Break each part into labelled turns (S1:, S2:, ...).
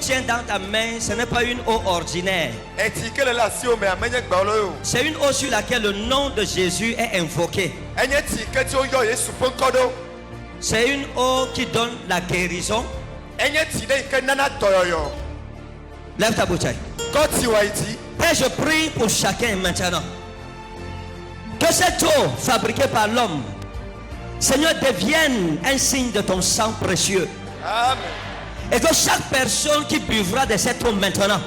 S1: tiens dans ta main, ce n'est pas une eau ordinaire. C'est une eau sur laquelle le nom de Jésus est invoqué. C'est une eau qui donne la guérison. Lève ta bouteille. Père, je prie pour chacun maintenant. Que cette eau fabriquée par l'homme, Seigneur, devienne un signe de ton sang précieux.
S2: Amen.
S1: Et que chaque personne qui buvra de cette eau maintenant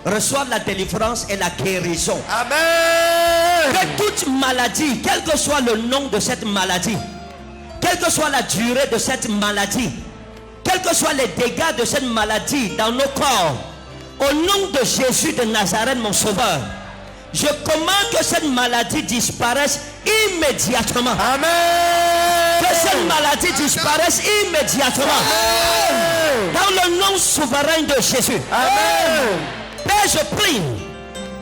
S1: reçoive la délivrance et la guérison.
S2: Amen.
S1: Que toute maladie, quel que soit le nom de cette maladie, quelle que soit la durée de cette maladie, quels que soient les dégâts de cette maladie dans nos corps, au nom de Jésus de Nazareth, mon sauveur, je commande que cette maladie disparaisse immédiatement.
S2: Amen.
S1: Que cette maladie disparaisse immédiatement.
S2: Amen.
S1: Dans le nom souverain de Jésus.
S2: Amen.
S1: Père, je prie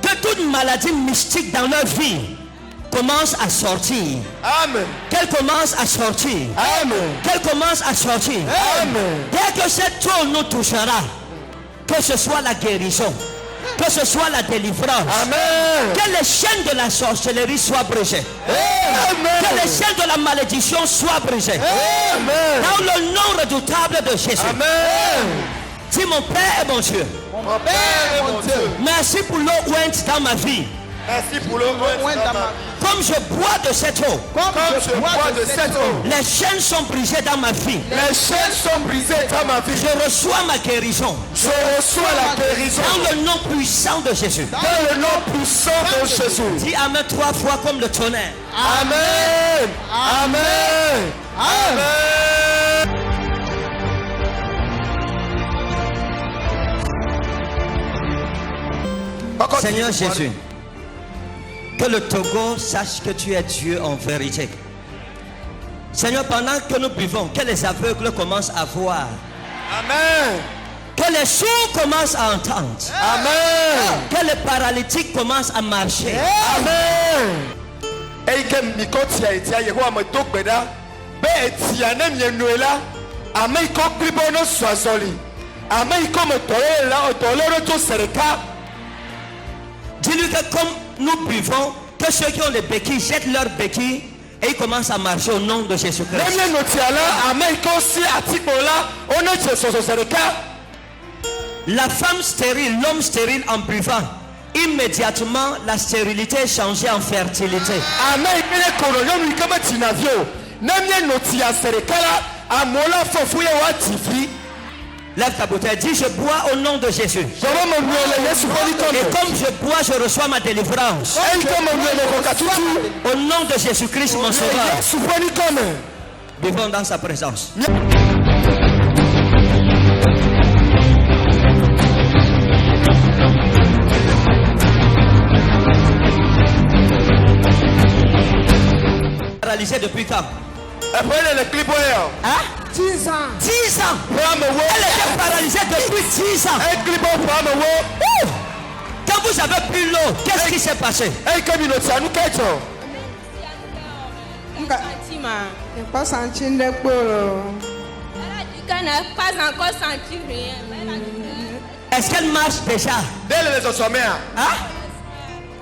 S1: que toute maladie mystique dans leur vie commence à sortir.
S2: Amen.
S1: Qu'elle commence à sortir.
S2: Amen.
S1: Qu'elle commence à sortir.
S2: Amen.
S1: Dès que cette eau nous touchera, que ce soit la guérison, que ce soit la délivrance.
S2: Amen.
S1: Que les chaînes de la sorcellerie soient brisées.
S2: Amen.
S1: Que les chaînes de la malédiction soient brisées.
S2: Amen.
S1: Dans le nom redoutable de Jésus.
S2: Amen.
S1: Dis mon Père et mon Dieu.
S2: Mon Père et mon Dieu.
S1: Merci pour l'eau ointe dans ma vie.
S2: Merci pour l'eau dans ma vie.
S1: Comme je bois de cette eau,
S2: Comme je bois de cette eau,
S1: les chaînes sont brisées dans ma vie.
S2: les chaînes sont brisées dans ma vie.
S1: Je reçois ma guérison.
S2: Je reçois la guérison
S1: Dans le nom puissant de Jésus.
S2: dans le nom puissant de Jésus.
S1: Dis Amen 3 fois comme le tonnerre.
S2: Amen. Amen. Amen.
S1: Seigneur Jésus, que le Togo sache que tu es Dieu en vérité. Seigneur, pendant que nous buvons, que les aveugles commencent à voir.
S2: Amen.
S1: Que les sourds commencent à entendre.
S2: Amen.
S1: Que les paralytiques commencent à marcher.
S2: Amen. Eike mikotia etia Yehowa medogbeda be etia ne mienuela ame iko kribo no swazoli ame iko metolela otolero to sereka.
S1: Dis-lui que comme nous buvons, que ceux qui ont les béquilles jettent leurs béquilles et ils commencent à marcher au nom de Jésus-Christ.
S2: Nemie notiala ame iko si atikola ono Jésus sereka.
S1: La femme stérile, l'homme stérile en buvant, immédiatement la stérilité est changée en fertilité.
S2: Ame ikele kono yomu ikama tinavio nemie notia serekala amola fofuye wa tifi.
S1: Lève ta bouteille, dis je bois au nom de Jésus. Et comme je bois, je reçois ma délivrance. Au nom de Jésus-Christ, mon sauveur. Vivons dans sa présence. Paralysé depuis quand? Hein?
S3: 10 ans.
S1: 10 ans. Elle était paralysée depuis 10 ans. Ouh. Quand vous avez pris l'eau, qu'est-ce qui s'est passé?
S3: Pas senti l'épaule.
S4: Elle a dit qu'elle n'a pas encore senti rien.
S1: Est-ce qu'elle marche déjà? Hein?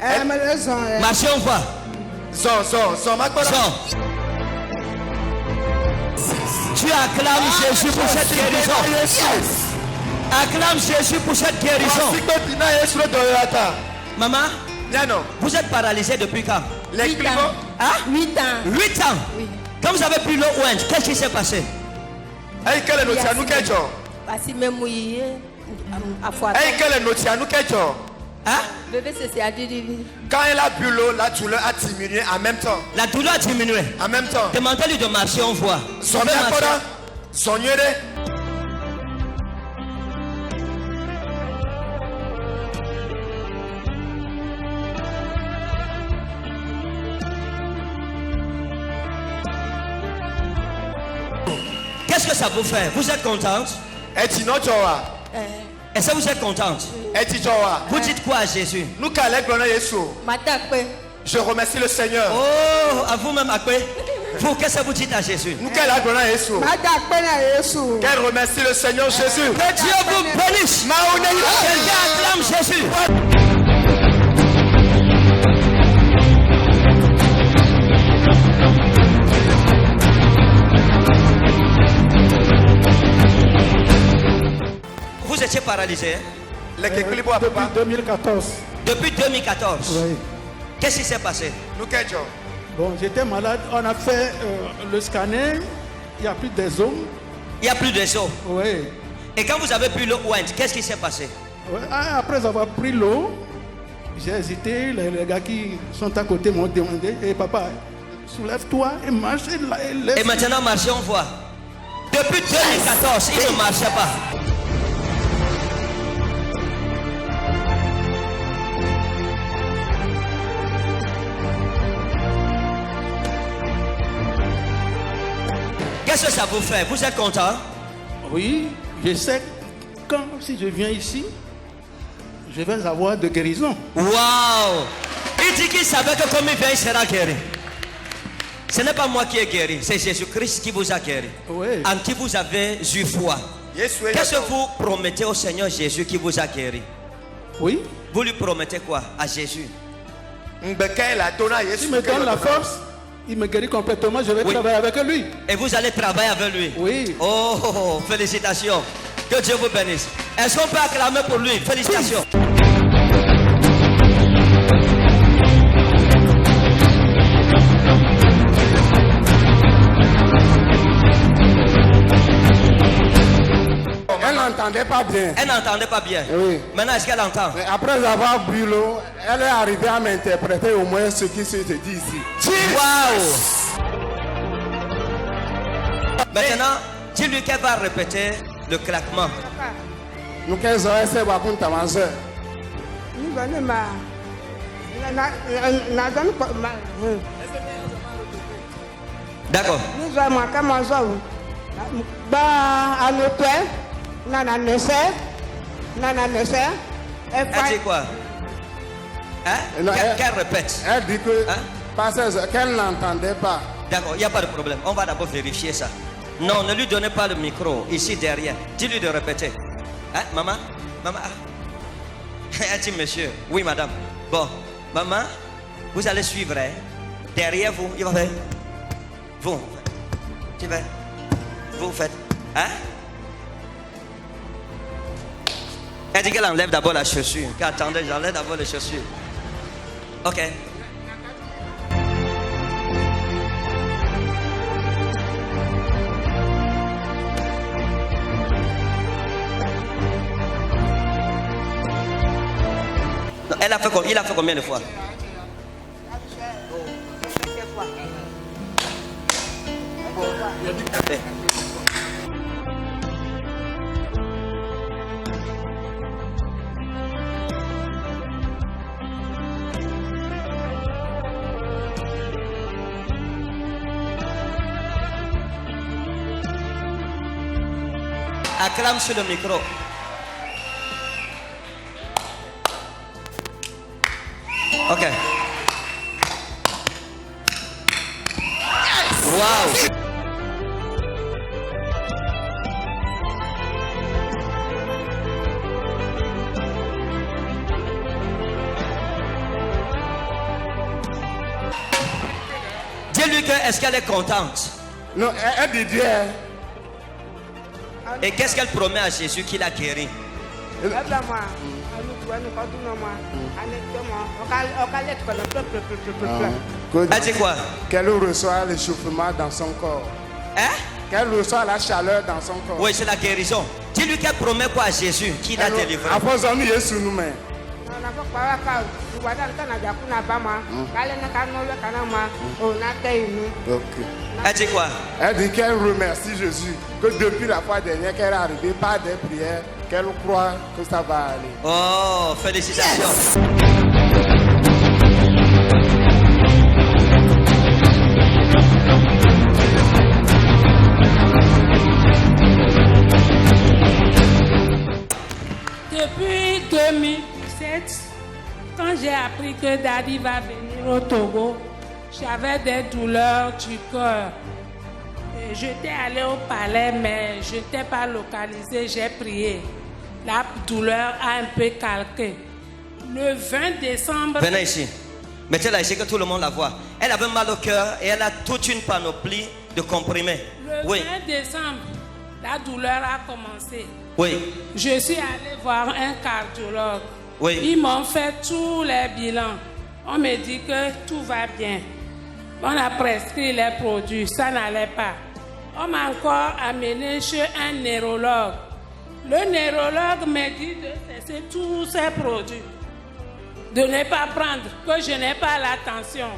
S3: Elle me laisse.
S1: Marchez, on voit. Sors. Tu acclames Jésus pour cette guérison. Acclame Jésus pour cette guérison. Maman, vous êtes paralysée depuis quand?
S4: 8 ans.
S1: Hein?
S4: 8 ans.
S1: 8 ans.
S4: Oui.
S1: Quand vous avez pris l'eau ointe, qu'est-ce qui s'est passé?
S4: Parce que même oui, à fois.
S1: Hein?
S4: Bébé, c'est à dire.
S2: Quand elle a bu l'eau, la douleur a diminué en même temps.
S1: La douleur a diminué.
S2: En même temps.
S1: Demandez-lui de marcher, on voit. Qu'est-ce que ça vous fait? Vous êtes contente? Est-ce que vous êtes contente? Vous dites quoi à Jésus?
S2: Je remercie le Seigneur.
S1: Oh, à vous-même, à quoi? Vous, qu'est-ce que vous dites à Jésus?
S2: Nous qu'elle a donné à Jésus. Qu'elle remercie le Seigneur Jésus.
S1: Que Dieu vous bénisse. Quelqu'un acclame Jésus. Vous étiez paralysé, hein?
S5: Depuis 2014.
S1: Depuis 2014.
S5: Oui.
S1: Qu'est-ce qui s'est passé?
S2: Nous qu'elle dit.
S5: Bon, j'étais malade. On a fait le scanner. Il n'y a plus des os.
S1: Il n'y a plus de os.
S5: Oui.
S1: Et quand vous avez pris le oint, qu'est-ce qui s'est passé?
S5: Oui. Après avoir pris l'eau, j'ai hésité. Les gars qui sont à côté m'ont demandé, hey, papa, soulève-toi et marche.
S1: Et maintenant, marchez, on voit. Depuis 2014, il ne marchait pas. Qu'est-ce que ça vous fait? Vous êtes content?
S5: Oui, je sais que si je viens ici, je vais avoir de guérison.
S1: Waouh! Il dit qu'il savait que comme il vient, il sera guéri. Ce n'est pas moi qui ai guéri, c'est Jésus-Christ qui vous a guéri.
S5: Oui.
S1: En qui vous avez eu foi. Qu'est-ce que vous promettez au Seigneur Jésus qui vous a guéri?
S5: Oui.
S1: Vous lui promettez quoi à Jésus?
S5: Il me donne la force. Il me guérit complètement, je vais travailler avec lui.
S1: Et vous allez travailler avec lui?
S5: Oui.
S1: Oh, félicitations. Que Dieu vous bénisse. Est-ce qu'on peut acclamer pour lui? Félicitations.
S6: Elle n'entendait pas bien.
S1: Elle n'entendait pas bien.
S6: Oui.
S1: Maintenant, est-ce qu'elle entend?
S6: Mais après avoir bu l'eau, elle est arrivée à m'interpréter au moins ce qui se dit ici.
S1: Waouh! Maintenant, dis-lui qu'elle va répéter le claquement.
S6: Nous qu'elle a essayé de t'avancer.
S1: D'accord. Elle dit quoi? Hein? Qu'elle répète.
S6: Elle dit que
S1: Hein?
S6: qu'elle n'entendait pas.
S1: D'accord, il n'y a pas de problème. On va d'abord vérifier ça. Non, ne lui donnez pas le micro, ici derrière. Dis-lui de répéter. Hein, maman? Maman? Elle dit, monsieur. Oui, madame. Bon, maman, vous allez suivre. Hein? Derrière vous, il va faire. Vous. Tu vas. Vous faites. Hein? Elle dit qu'elle enlève d'abord la chaussure. Attendez, j'enlève d'abord les chaussures. Ok. Non, il a fait combien de fois? Eh. Acclame sur le micro. Ok. Wow. Dis-lui que est-ce qu'elle est contente?
S6: Non, elle dit Dieu.
S1: Et qu'est-ce qu'elle promet à Jésus qu'il a guéri? Elle dit quoi?
S6: Qu'elle reçoit l'échauffement dans son corps.
S1: Hein?
S6: Qu'elle reçoit la chaleur dans son corps.
S1: Oui, c'est la guérison. Dis-lui qu'elle promet quoi à Jésus qu'il a délivré?
S6: Après, nous Jésus nous met.
S1: Elle dit quoi?
S6: Elle dit qu'elle remercie Jésus. Que depuis la fois dernière qu'elle est arrivée par des prières, qu'elle croit que ça va aller.
S1: Oh, félicitations.
S7: Depuis 2017, quand j'ai appris que Daddy va venir au Togo, j'avais des douleurs du cœur. Et j'étais allée au palais, mais je n'étais pas localisée. J'ai prié. La douleur a un peu calqué. Le 20 décembre...
S1: Venez ici. Mettez-la ici que tout le monde la voit. Elle avait mal au cœur et elle a toute une panoplie de comprimés.
S7: Le 20 décembre, la douleur a commencé.
S1: Oui.
S7: Je suis allée voir un cardiologue.
S1: Oui.
S7: Ils m'ont fait tous les bilans. On me dit que tout va bien. On a prescrit les produits, ça n'allait pas. On m'a encore amené chez un neurologue. Le neurologue m'a dit de cesser tous ces produits, de ne pas prendre, que je n'ai pas la tension.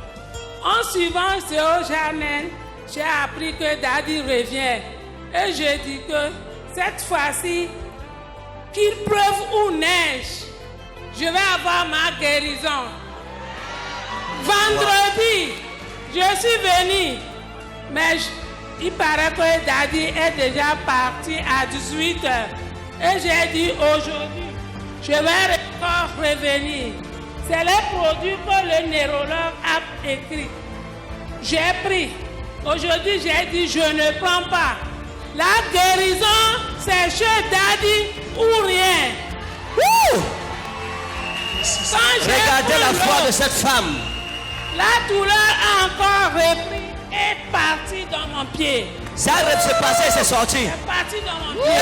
S7: En suivant ce Janel, j'ai appris que Daddy revient. Et je dis que cette fois-ci, qu'il pleuve ou neige, je vais avoir ma guérison. Vendredi, je suis venue, mais il paraît que Daddy est déjà parti à 18h. Et j'ai dit aujourd'hui, je vais encore revenir. C'est les produits que le neurologue a écrit. J'ai pris. Aujourd'hui, j'ai dit, je ne prends pas. La guérison, c'est chez Daddy ou rien.
S1: Wouh! Regardez la foi de cette femme.
S7: La douleur a encore repris et parti dans mon pied.
S1: Ça arrête de se passer, c'est sorti.
S7: C'est parti dans mon pied.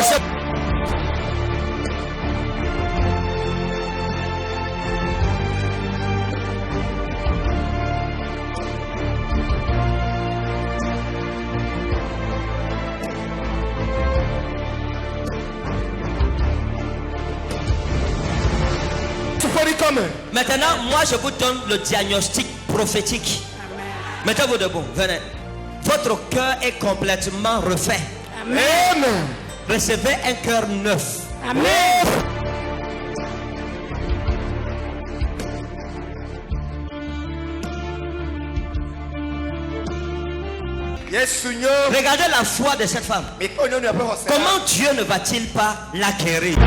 S1: Maintenant, moi je vous donne le diagnostic prophétique. Mettez-vous debout, venez. Votre cœur est complètement refait.
S7: Amen.
S1: Recevez un cœur neuf.
S7: Amen.
S1: Regardez la foi de cette femme. Comment Dieu ne va-t-il pas la guérir?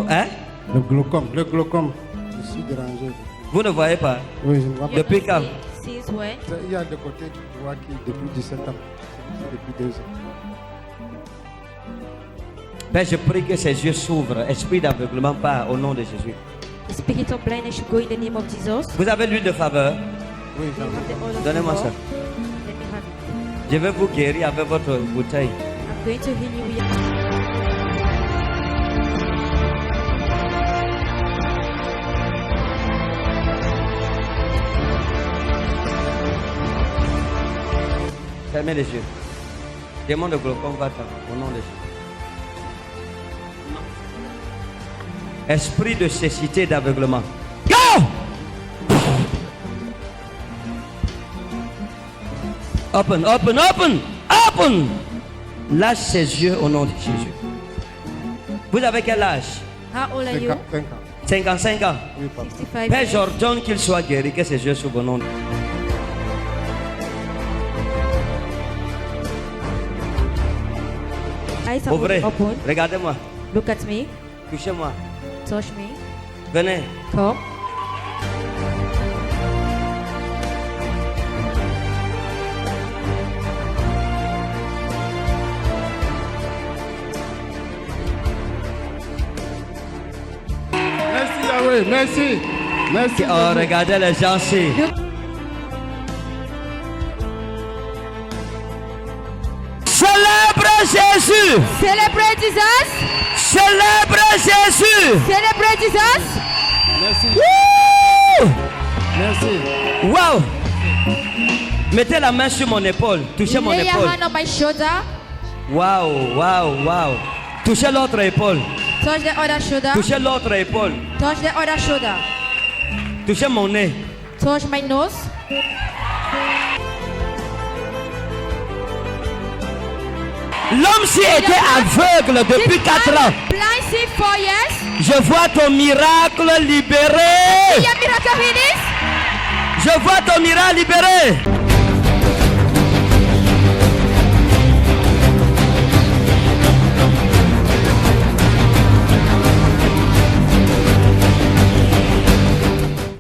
S1: Hein?
S8: Le glaucome, je suis dérangé.
S1: Vous ne voyez pas?
S8: Oui, je ne vois pas.
S1: Depuis quand?
S8: Il y a des côtés du doigt qui, depuis 17 ans, depuis 2 ans.
S1: Père, je prie que ses yeux s'ouvrent. Esprit d'aveuglement part au nom de Jésus.
S9: The spirit of blindness should go in the name of Jesus.
S1: Vous avez l'huile de faveur?
S8: Oui, j'en ai.
S1: Donnez-moi ça.
S9: Let me have it.
S1: Je vais vous guérir avec votre bouteille.
S9: I'm going to heal you with
S1: Fermez les yeux. Démon de glaucome va au nom de Jésus. Esprit de cécité et d'aveuglement. Go! Open, open, open, open! Lâche ses yeux au nom de Jésus. Vous avez quel âge?
S9: How old are you?
S1: 55 ans.
S8: Oui, papa.
S9: 65.
S1: Père, j'ordonne qu'il soit guéri, que ses yeux s'ouvrent au nom de Jésus.
S9: Eyes are
S1: Ouvrez.
S9: open.
S1: Regardez-moi.
S9: Look at me.
S1: Touchez-moi.
S9: Touch me.
S1: Venez.
S9: Come.
S8: Merci Yahweh, merci. Merci.
S1: Oh, regardez les gens ici. Célèbre Jésus.
S9: Celebrate Jesus.
S1: Célèbre Jésus.
S9: Celebrate Jesus.
S8: Merci.
S1: Wouh!
S8: Merci.
S1: Wow! Mettez la main sur mon épaule. Touchez mon
S9: Lay your
S1: épaule.
S9: hand on my shoulder.
S1: Wow, wow, wow. Touchez l'autre épaule.
S9: Touch the other shoulder.
S1: Touchez l'autre épaule.
S9: Touch the other shoulder.
S1: Touchez mon nez.
S9: Touch my nose.
S1: L'homme-ci était aveugle depuis 4 ans.
S9: Blind since 4 years.
S1: Je vois ton miracle libéré.
S9: See your miracle finish.
S1: Je vois ton miracle libéré.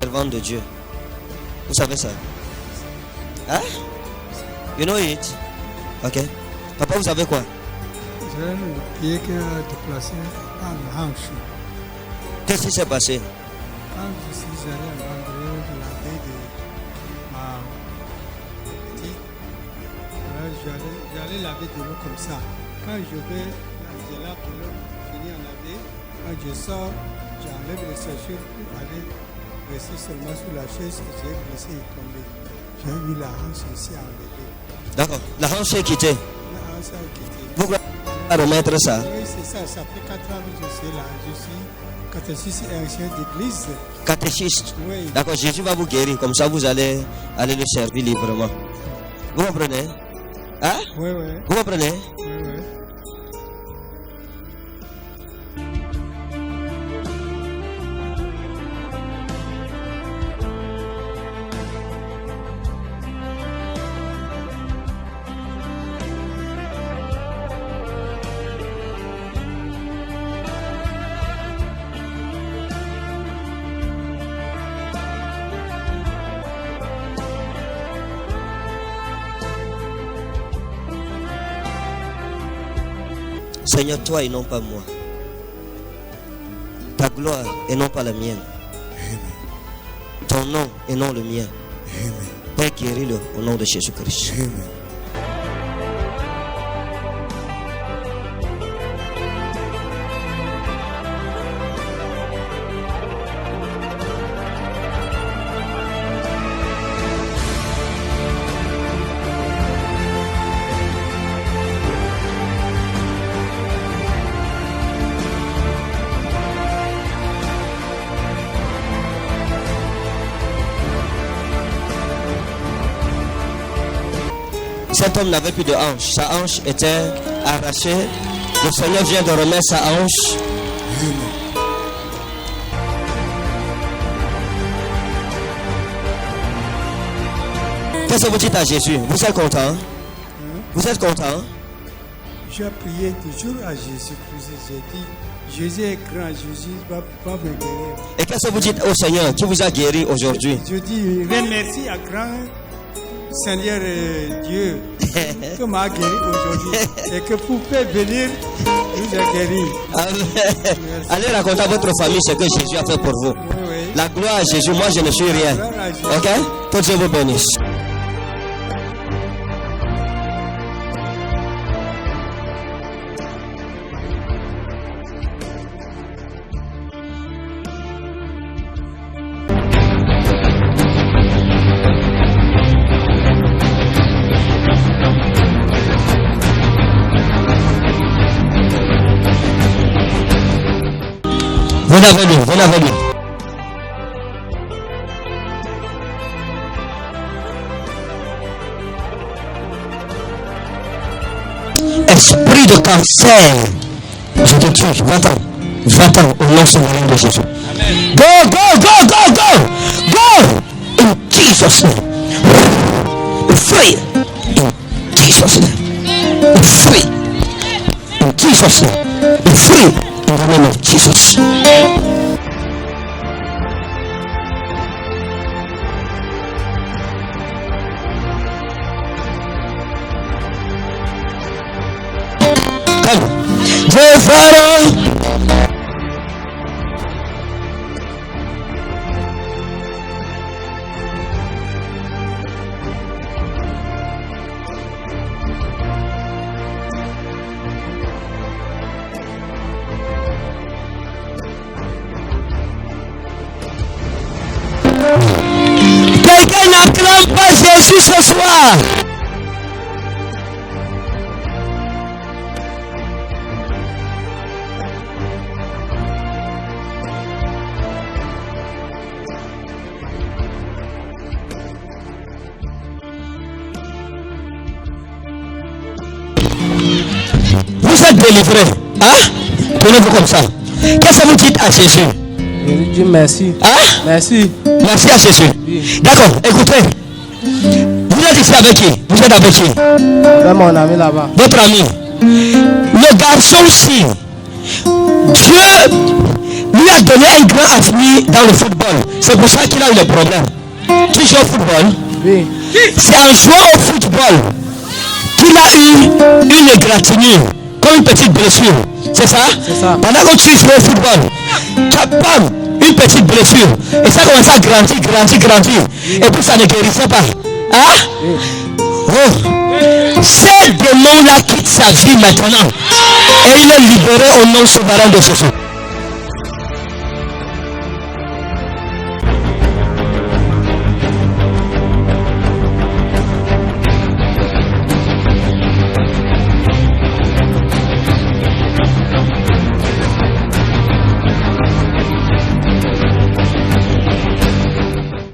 S1: Servante de Dieu. Vous savez ça? Hein? You know it? Ok. Papa, vous savez quoi?
S8: J'ai un pied qui a déplacé à la hanche.
S1: Qu'est-ce qui s'est passé?
S8: Quand je suis allé à l'endroit de la baie de ma petite, j'allais laver de l'eau comme ça. Quand je vais, j'ai là de l'eau, fini à laver. Quand je sors, j'enlève les chaussures pour aller rester seulement sur la chaise. J'ai glissé et tombé. J'ai eu la hanche ici enlevée.
S1: D'accord. La hanche est quittée.
S8: La hanche a quitté.
S1: Vous pouvez remettre ça?
S8: Oui, c'est ça. Ça fait 4 ans que je suis là. Je suis catéchiste et ancien d'église.
S1: Catéchiste.
S8: Oui.
S1: D'accord, Jésus va vous guérir. Comme ça, vous allez le servir librement. Vous comprenez? Hein?
S8: Oui, oui.
S1: Vous comprenez?
S8: Oui, oui.
S1: Seigneur, toi et non pas moi. Ta gloire et non pas la mienne. Ton nom et non le mien. Père, guéris-le au nom de Jésus-Christ. Cet homme n'avait plus de hanche. Sa hanche était arrachée. Le Seigneur vient de remettre sa hanche. Qu'est-ce que vous dites à Jésus? Vous êtes content? Vous êtes content?
S8: J'ai prié toujours à Jésus-Christ. J'ai dit, Jésus est grand, Jésus va me guérir.
S1: Et qu'est-ce que vous dites au Seigneur qui vous a guéri aujourd'hui?
S8: Je dis, remercie à grand Seigneur Dieu que m'a guéri aujourd'hui et que vous pouvez venir nous a guéri.
S1: Allez raconter à votre famille ce que Jésus a fait pour vous.
S8: Oui, oui.
S1: La gloire à Jésus, moi je ne suis rien. Ok? Que Dieu vous bénisse. Venez avec lui, venez avec lui. Esprit de cancer, je te tue, va-t'en, va-t'en au nom de Jésus. Amen. Go, go, go, go, go, go, in Jesus' name. Free, in Jesus' name. Free, in Jesus' name. Free, in the name of Jesus. Quelqu'un n'acclame pas Jésus ce soir. Vous êtes délivrés. Hein? Tenez-vous comme ça. Qu'est-ce que vous dites à Jésus?
S10: Je lui dis merci.
S1: Hein?
S10: Merci.
S1: Merci à Jésus. D'accord, écoutez. Vous êtes ici avec qui? Vous êtes avec qui?
S10: C'est mon ami là-bas.
S1: Votre ami. Le garçon-ci, Dieu lui a donné un grand avenir dans le football. C'est pour ça qu'il a eu les problèmes. Tu joues au football?
S10: Oui.
S1: C'est en jouant au football qu'il a eu une égratignure, comme une petite blessure. C'est ça?
S10: C'est ça.
S1: Pendant que tu joues au football, tu as pas une petite blessure. Et ça commence à grandir. Et puis ça ne guérissait pas. Hein? Oh. Ces démons-là quittent sa vie maintenant. Et il est libéré au nom souverain de Jésus.